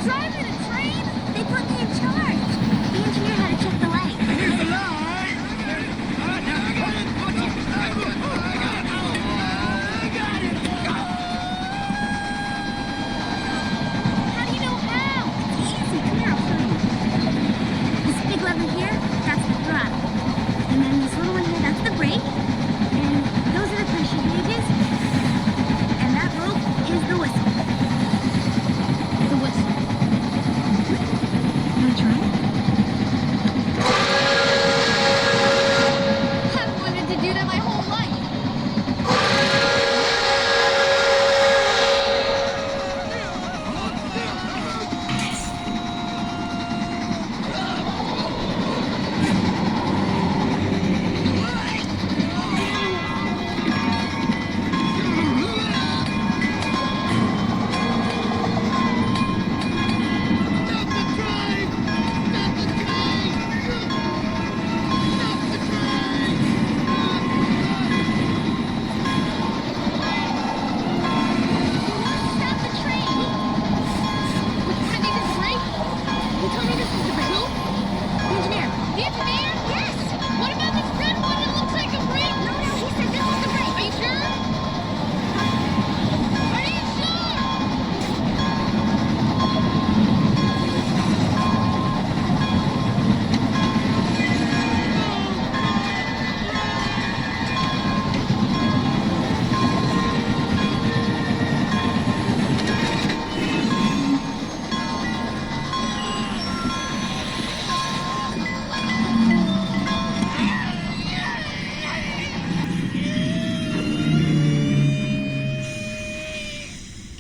driving a train? They put me in charge. The engineer had to check the light. Here's the light. How do you know how? It's easy. Come here, I'll show you. This big lever here, that's the throttle. And then this little one here, that's the brake. And those are the pressure gauges. And that rope is the whistle. The whistle. Wanna try? I've wanted to do that my whole life. Stop the train! Can they just brake? You told me this was the brake. Who? The engineer. The engineer? Yes! What about this red one that looks like a brake? No, he said this was the brake. Are you sure? Are you sure?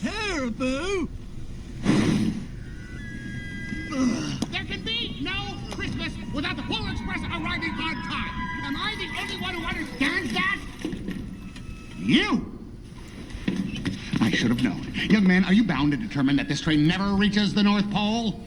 Caribou? There can be no Christmas without the Polar Express arriving on time. Am I the only one who understands that? You! I should have known. Young man, are you bound to determine that this train never reaches the North Pole?